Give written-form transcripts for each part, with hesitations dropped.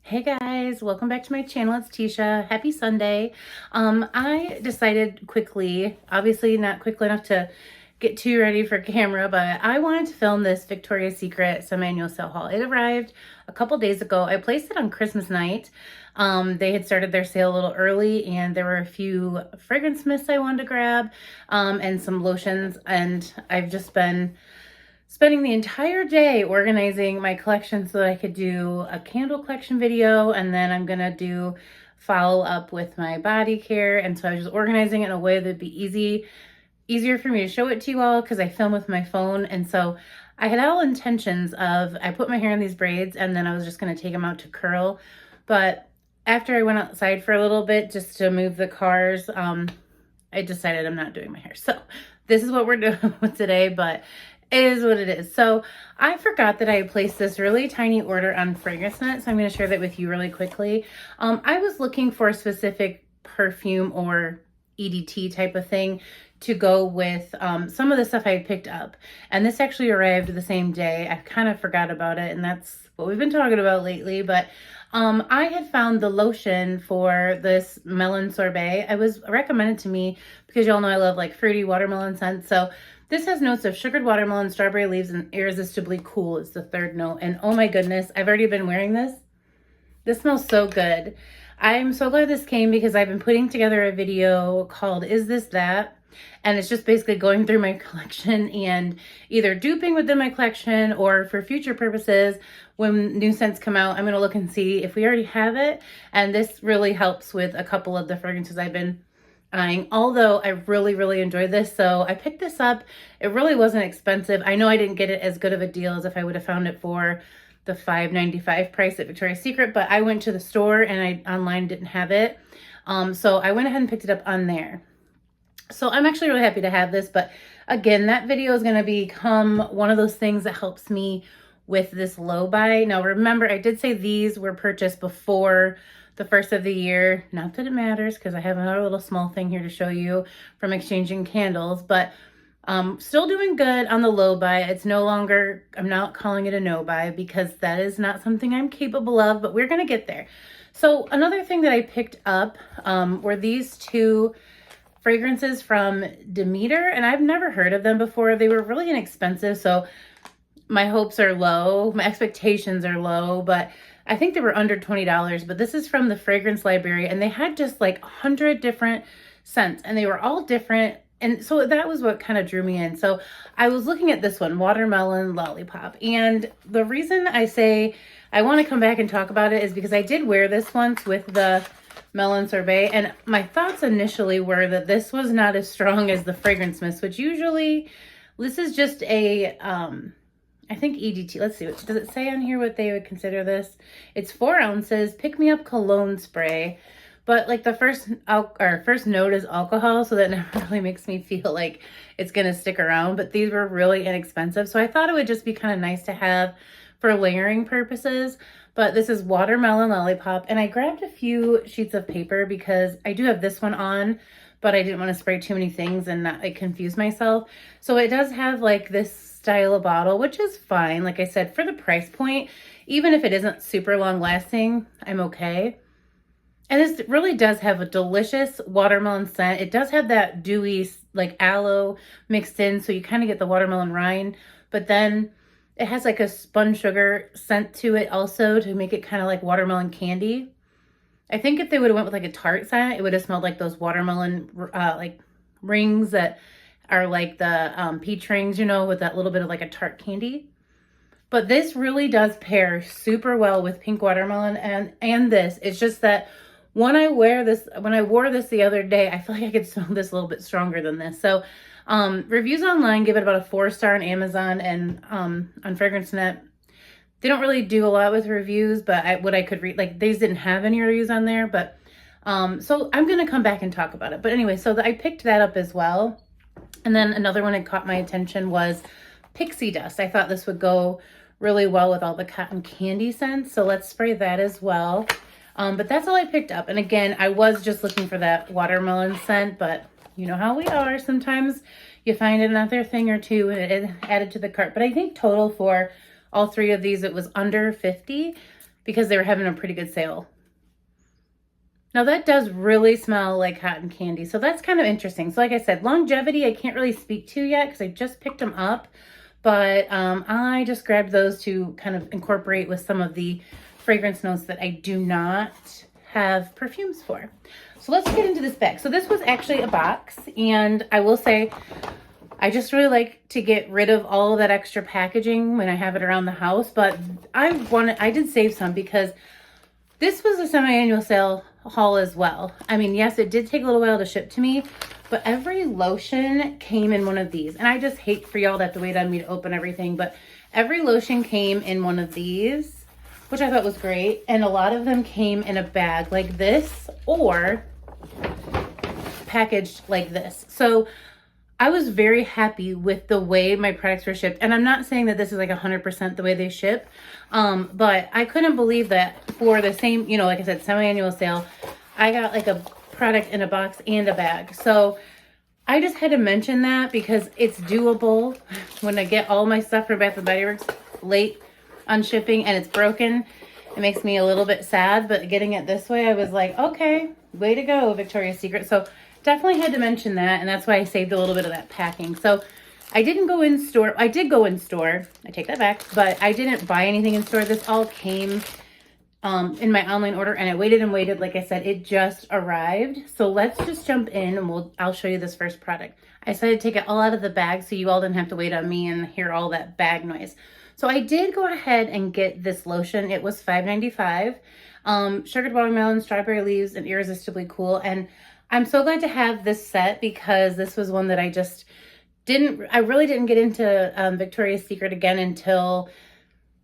Hey guys, welcome back to my channel. It's Teesha. Happy Sunday. I decided quickly, obviously not quickly enough to get too ready for camera, but I wanted to film this Victoria's Secret semi-annual sale haul. It arrived a couple days ago. I placed it on Christmas night. They had started their sale a little early and there were a few fragrance mists I wanted to grab, and some lotions, and I've just been spending the entire day organizing my collection so that I could do a candle collection video, and then I'm gonna do follow up with my body care. And so I was just organizing it in a way that'd be easier for me to show it to you all because I film with my phone. And so I had all intentions of, I put my hair in these braids and then I was just gonna take them out to curl. But after I went outside for a little bit just to move the cars, I decided I'm not doing my hair. So this is what we're doing with today, but it is what it is. So I forgot that I placed this really tiny order on FragranceNet, so I'm going to share that with you really quickly. I was looking for a specific perfume or EDT type of thing to go with some of the stuff I picked up. And this actually arrived the same day. I kind of forgot about it, and that's what we've been talking about lately. But I had found the lotion for this Melon Sorbet. It was recommended to me because y'all know I love like fruity watermelon scents. So this has notes of sugared watermelon, strawberry leaves, and irresistibly cool is the third note. And oh my goodness, I've already been wearing this. This smells so good. I'm so glad this came because I've been putting together a video called Is This That? And it's just basically going through my collection and either duping within my collection, or for future purposes, when new scents come out, I'm going to look and see if we already have it. And this really helps with a couple of the fragrances I've been eyeing, although I really enjoyed this. So I picked this up. It really wasn't expensive. I know I didn't get it as good of a deal as if I would have found it for the $5.95 price at Victoria's Secret, but I went to the store and I online didn't have it. So I went ahead and picked it up on there. So I'm actually really happy to have this, but again, that video is going to become one of those things that helps me with this low buy. Now remember, I did say these were purchased before the first of the year. Not that it matters because I have another little small thing here to show you from exchanging candles, but still doing good on the low buy. It's no longer, I'm not calling it a no buy because that is not something I'm capable of, but we're going to get there. So another thing that I picked up were these two fragrances from Demeter, and I've never heard of them before. They were really inexpensive, so my hopes are low, my expectations are low, but I think they were under $20. But this is from the Fragrance Library, and they had just like 100 different scents, and they were all different. And so that was what kind of drew me in. So I was looking at this one, Watermelon Lollipop. And the reason I say I want to come back and talk about it is because I did wear this once with the Melon Sorbet, and my thoughts initially were that this was not as strong as the fragrance mist, which usually, this is just a, I think EDT. Let's see, does it say on here what they would consider this? It's 4 ounces, Pick Me Up cologne spray, but like the first note is alcohol, so that never really makes me feel like it's gonna stick around. But these were really inexpensive, so I thought it would just be kind of nice to have for layering purposes. But this is Watermelon Lollipop, and I grabbed a few sheets of paper because I do have this one on, but I didn't want to spray too many things and not like confuse myself. So it does have like this style of bottle, which is fine. Like I said, for the price point, even if it isn't super long lasting, I'm okay. And this really does have a delicious watermelon scent. It does have that dewy like aloe mixed in, so you kind of get the watermelon rind, but then it has like a spun sugar scent to it also to make it kind of like watermelon candy. I think if they would have went with like a tart scent, it would have smelled like those watermelon like rings that are like the peach rings, you know, with that little bit of like a tart candy. But this really does pair super well with pink watermelon and this. It's just that when I wore this the other day, I feel like I could smell this a little bit stronger than this. So reviews online give it about a 4-star on Amazon and on FragranceNet. They don't really do a lot with reviews, but what I could read, like these didn't have any reviews on there, but so I'm going to come back and talk about it. But anyway, so I picked that up as well. And then another one that caught my attention was Pixie Dust. I thought this would go really well with all the cotton candy scents, so let's spray that as well. But that's all I picked up. And again, I was just looking for that watermelon scent, but you know how we are. Sometimes you find another thing or two and it added to the cart. But I think total for all 3 of these, it was under $50. because they were having a pretty good sale. Now that does really smell like cotton candy. So that's kind of interesting. So like I said, longevity, I can't really speak to yet because I just picked them up. But I just grabbed those to kind of incorporate with some of the fragrance notes that I do not have perfumes for. So let's get into this bag. So this was actually a box, and I will say I just really like to get rid of all of that extra packaging when I have it around the house. But I did save some because this was a semi-annual sale haul as well. I mean, yes, it did take a little while to ship to me, but every lotion came in one of these. And I just hate for y'all to have to wait on me to open everything, but every lotion came in one of these, which I thought was great. And a lot of them came in a bag like this or packaged like this. So I was very happy with the way my products were shipped. And I'm not saying that this is like 100% the way they ship, but I couldn't believe that for the same, you know, like I said, semi-annual sale, I got like a product in a box and a bag. So I just had to mention that because it's doable. When I get all my stuff from Bath & Body Works late on shipping and it's broken, it makes me a little bit sad, but getting it this way, I was like, okay, way to go, Victoria's Secret. So definitely had to mention that, and that's why I saved a little bit of that packing. So I didn't go in store. I did go in store. I take that back, but I didn't buy anything in store. This all came in my online order, and I waited and waited. Like I said, it just arrived. So let's just jump in, and I'll show you this first product. I decided to take it all out of the bag so you all didn't have to wait on me and hear all that bag noise. So I did go ahead and get this lotion. It was $5.95. Sugared watermelon, strawberry leaves, and irresistibly cool. And I'm so glad to have this set because this was one that I really didn't get into Victoria's Secret again until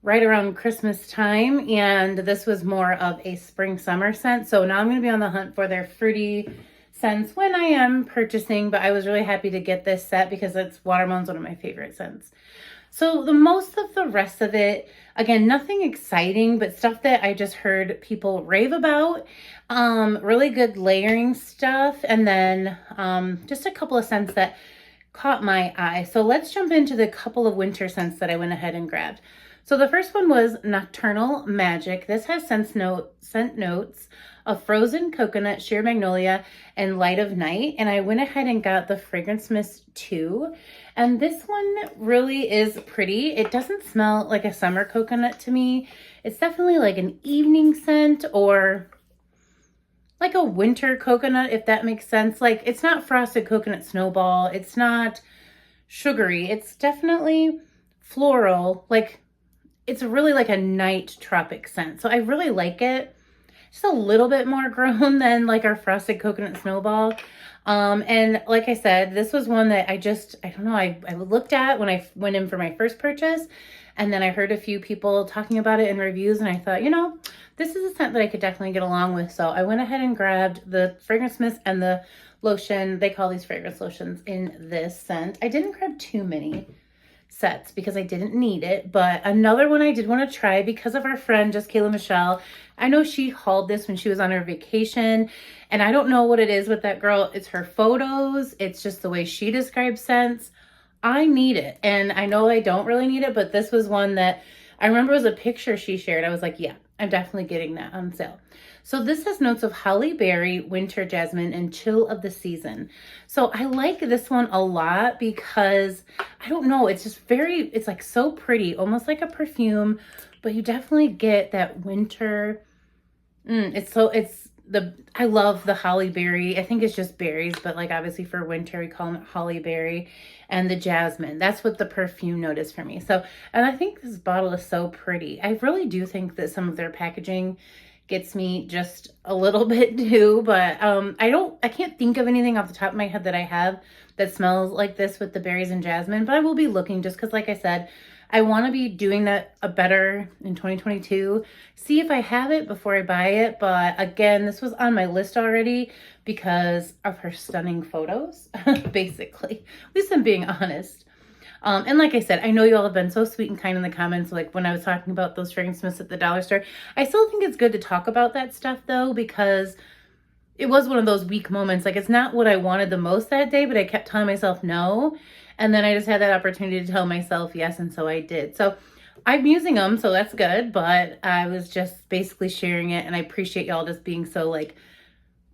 right around Christmas time. And this was more of a spring summer scent. So now I'm going to be on the hunt for their fruity scents when I am purchasing, but I was really happy to get this set because watermelon's one of my favorite scents. So the most of the rest of it, again, nothing exciting, but stuff that I just heard people rave about. Really good layering stuff. And then just a couple of scents that caught my eye. So let's jump into the couple of winter scents that I went ahead and grabbed. So the first one was Nocturnal Magic. This has scent notes of frozen coconut, sheer magnolia, and light of night. And I went ahead and got the Fragrance Mist 2. And this one really is pretty. It doesn't smell like a summer coconut to me. It's definitely like an evening scent or like a winter coconut, if that makes sense. Like, it's not frosted coconut snowball. It's not sugary. It's definitely floral. Like, it's really like a night tropic scent. So I really like it. Just a little bit more grown than like our frosted coconut snowball. And like I said, this was one that I don't know, I looked at when I went in for my first purchase, and then I heard a few people talking about it in reviews, and I thought, you know, this is a scent that I could definitely get along with. So I went ahead and grabbed the Fragrance Mist and the lotion. They call these fragrance lotions in this scent. I didn't grab too many sets because I didn't need it, but another one I did want to try because of our friend just Kayla Michelle. I know she hauled this when she was on her vacation, and I don't know what it is with that girl. It's her photos, it's just the way she describes scents. I need it, and I know I don't really need it, but this was one that I remember was a picture she shared. I was like, yeah, I'm definitely getting that on sale. So this has notes of holly berry, winter jasmine, and chill of the season. So I like this one a lot because, I don't know, it's just it's like so pretty, almost like a perfume, but you definitely get that winter. I love the holly berry. I think it's just berries, but like obviously for winter, we call it holly berry, and the jasmine. That's what the perfume note is for me. So, and I think this bottle is so pretty. I really do think that some of their packaging gets me just a little bit too, but I can't think of anything off the top of my head that I have that smells like this with the berries and jasmine, but I will be looking just because, like I said, I want to be doing that better in 2022. See if I have it before I buy it. But again, this was on my list already because of her stunning photos, basically. At least I'm being honest. And like I said, I know you all have been so sweet and kind in the comments, like when I was talking about those fragrance mists at the dollar store. I still think it's good to talk about that stuff though, because it was one of those weak moments. Like, it's not what I wanted the most that day, but I kept telling myself no. And then I just had that opportunity to tell myself yes, and so I did. So I'm using them, so that's good, but I was just basically sharing it, and I appreciate y'all just being so like,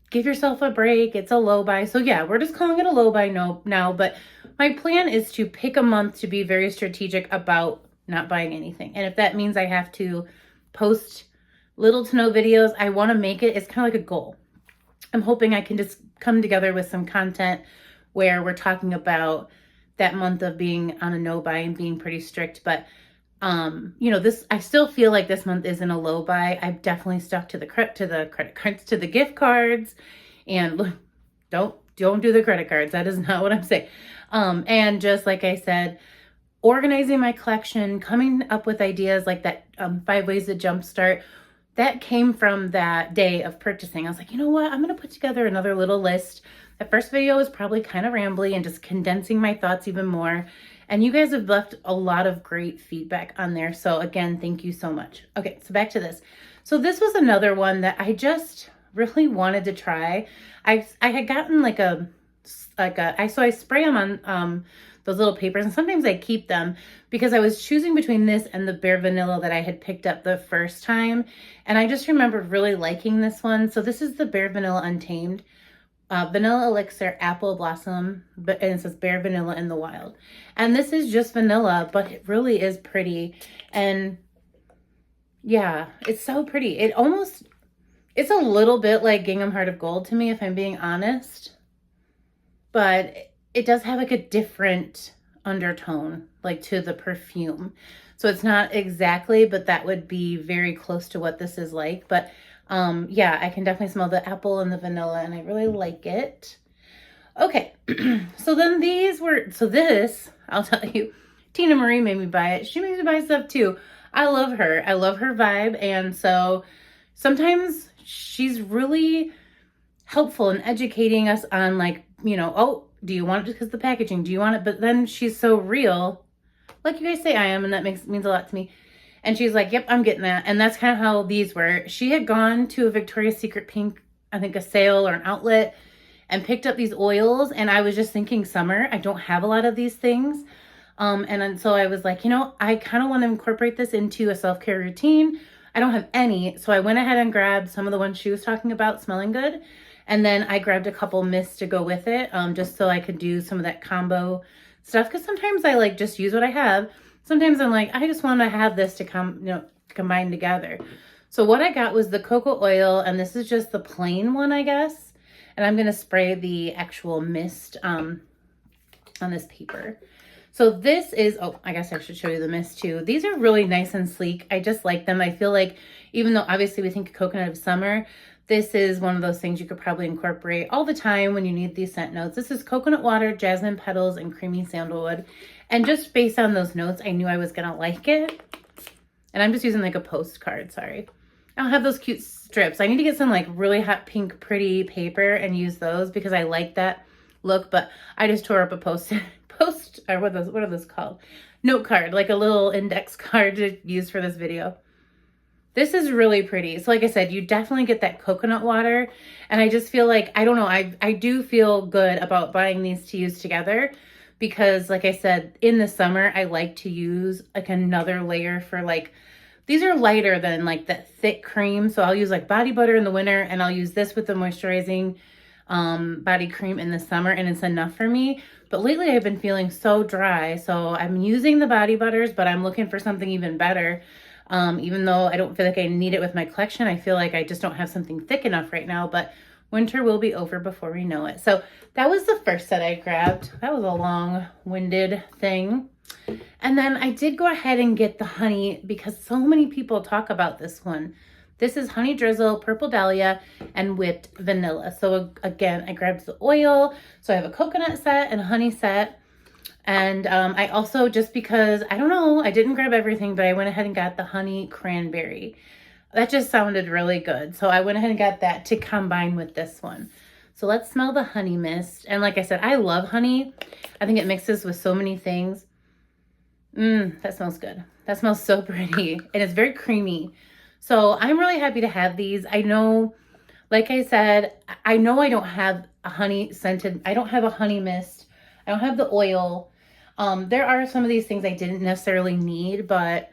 give yourself a break. It's a low buy. So yeah, we're just calling it a low buy now, but my plan is to pick a month to be very strategic about not buying anything. And if that means I have to post little to no videos, I want to make it, it's kind of like a goal. I'm hoping I can just come together with some content where we're talking about that month of being on a no buy and being pretty strict. But you know, this, I still feel like this month isn't a low buy. I've definitely stuck to the credit cards, to the gift cards, and look, don't do the credit cards. That is not what I'm saying. And just like I said, organizing my collection, coming up with ideas like that 5 ways to jumpstart, that came from that day of purchasing. I was like, you know what? I'm going to put together another little list. The first video was probably kind of rambly and just condensing my thoughts even more. And you guys have left a lot of great feedback on there. So again, thank you so much. Okay, so back to this. So this was another one that I just really wanted to try. I had gotten so I spray them on those little papers, and sometimes I keep them because I was choosing between this and the Bare Vanilla that I had picked up the first time. And I just remember really liking this one. So this is the Bare Vanilla Untamed. Vanilla Elixir Apple Blossom, and it says Bare Vanilla in the Wild. And this is just vanilla, but it really is pretty. And yeah, it's so pretty. It's a little bit like Gingham Heart of Gold to me, if I'm being honest. But it does have like a different undertone, like to the perfume. So it's not exactly, but that would be very close to what this is like. But yeah, I can definitely smell the apple and the vanilla, and I really like it. Okay, so then this, I'll tell you, Tina Marie made me buy it. She made me buy stuff too. I love her. I love her vibe. And so sometimes she's really helpful in educating us on, like, you know, oh, do you want it because of the packaging? Do you want it? But then she's so real, like you guys say I am, and that means a lot to me. And she's like, yep, I'm getting that. And that's kind of how these were. She had gone to a Victoria's Secret Pink, I think a sale or an outlet, and picked up these oils. And I was just thinking summer, I don't have a lot of these things. And so I was like, you know, I kind of want to incorporate this into a self-care routine. I don't have any. So I went ahead and grabbed some of the ones she was talking about smelling good. And then I grabbed a couple mists to go with it, just so I could do some of that combo stuff. Because sometimes I like just use what I have. Sometimes I'm like, I just want to have this to combine together. So what I got was the cocoa oil, and this is just the plain one, I guess. And I'm going to spray the actual mist on this paper. So this is, oh, I guess I should show you the mist too. These are really nice and sleek. I just like them. I feel like even though obviously we think coconut of summer, this is one of those things you could probably incorporate all the time when you need these scent notes. This is coconut water, jasmine petals, and creamy sandalwood. And just based on those notes, I knew I was going to like it. And I'm just using like a postcard, sorry. I don't have those cute strips. I need to get some like really hot pink pretty paper and use those because I like that look. But I just tore up a or what are those called? Note card, like a little index card to use for this video. This is really pretty. So like I said, you definitely get that coconut water. And I just feel like, I don't know, I do feel good about buying these to use together because like I said, in the summer, I like to use like another layer for like, these are lighter than like that thick cream. So I'll use like body butter in the winter and I'll use this with the moisturizing body cream in the summer, and it's enough for me. But lately I've been feeling so dry. So I'm using the body butters, but I'm looking for something even better. Even though I don't feel like I need it with my collection, I feel like I just don't have something thick enough right now, but winter will be over before we know it. So that was the first set I grabbed. That was a long-winded thing. And then I did go ahead and get the honey because so many people talk about this one. This is Honey Drizzle, Purple Dahlia, and Whipped Vanilla. So again, I grabbed the oil. So I have a coconut set and a honey set. And I also, just because, I don't know, I didn't grab everything, but I went ahead and got the honey cranberry. That just sounded really good. So I went ahead and got that to combine with this one. So let's smell the honey mist. And like I said, I love honey. I think it mixes with so many things. That smells good. That smells so pretty. And it's very creamy. So I'm really happy to have these. I know, like I said, I know I don't have a honey scented, I don't have a honey mist. I don't have the oil. There are some of these things I didn't necessarily need, but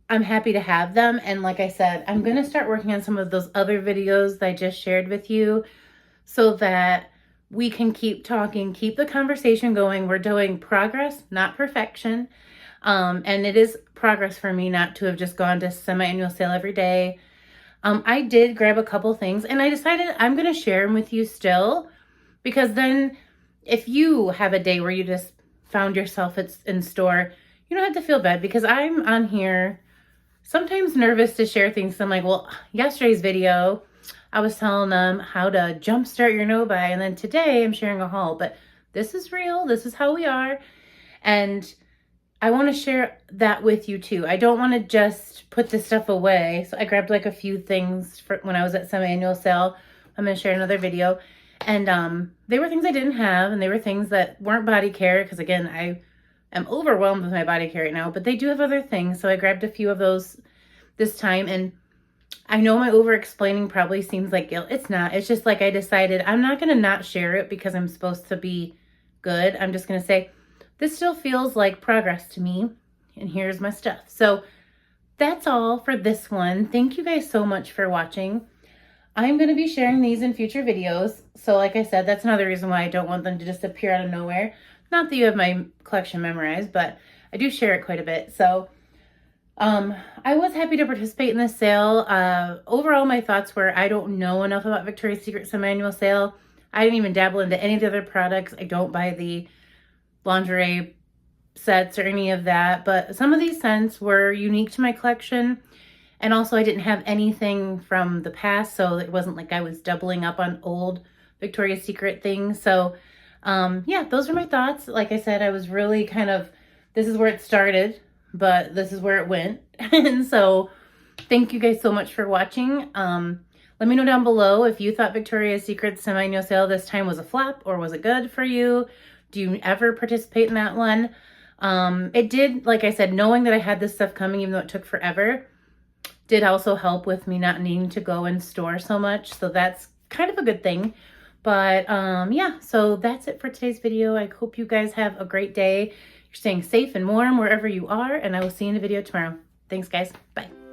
I'm happy to have them. And like I said, I'm going to start working on some of those other videos that I just shared with you so that we can keep talking, keep the conversation going. We're doing progress, not perfection. And it is progress for me not to have just gone to semi-annual sale every day. I did grab a couple things and I decided I'm going to share them with you still, because then if you have a day where you just found yourself in store, you don't have to feel bad, because I'm on here sometimes nervous to share things. I'm like, well, yesterday's video, I was telling them how to jumpstart your no-buy, and then today I'm sharing a haul, but this is real. This is how we are. And I want to share that with you too. I don't want to just put this stuff away. So I grabbed like a few things for when I was at semi-annual sale. I'm going to share another video. And they were things I didn't have, and they were things that weren't body care, because again, I am overwhelmed with my body care right now, but they do have other things. So I grabbed a few of those this time. And I know my over-explaining probably seems like guilt. It's not. It's just like I decided I'm not going to not share it because I'm supposed to be good. I'm just going to say, this still feels like progress to me, and here's my stuff. So that's all for this one. Thank you guys so much for watching. I'm going to be sharing these in future videos. So like I said, that's another reason why I don't want them to just appear out of nowhere. Not that you have my collection memorized, but I do share it quite a bit. So I was happy to participate in this sale. Overall, my thoughts were, I don't know enough about Victoria's Secret semi-annual sale. I didn't even dabble into any of the other products. I don't buy the lingerie sets or any of that, but some of these scents were unique to my collection. And also I didn't have anything from the past, so it wasn't like I was doubling up on old Victoria's Secret things. So yeah, those are my thoughts. Like I said, I was really kind of, this is where it started, but this is where it went. And so thank you guys so much for watching. Let me know down below if you thought Victoria's Secret semi-annual sale this time was a flop, or was it good for you? Do you ever participate in that one? It did, like I said, knowing that I had this stuff coming, even though it took forever, did also help with me not needing to go in store so much. So that's kind of a good thing. But yeah, so that's it for today's video. I hope you guys have a great day. You're staying safe and warm wherever you are, and I will see you in the video tomorrow. Thanks, guys. Bye.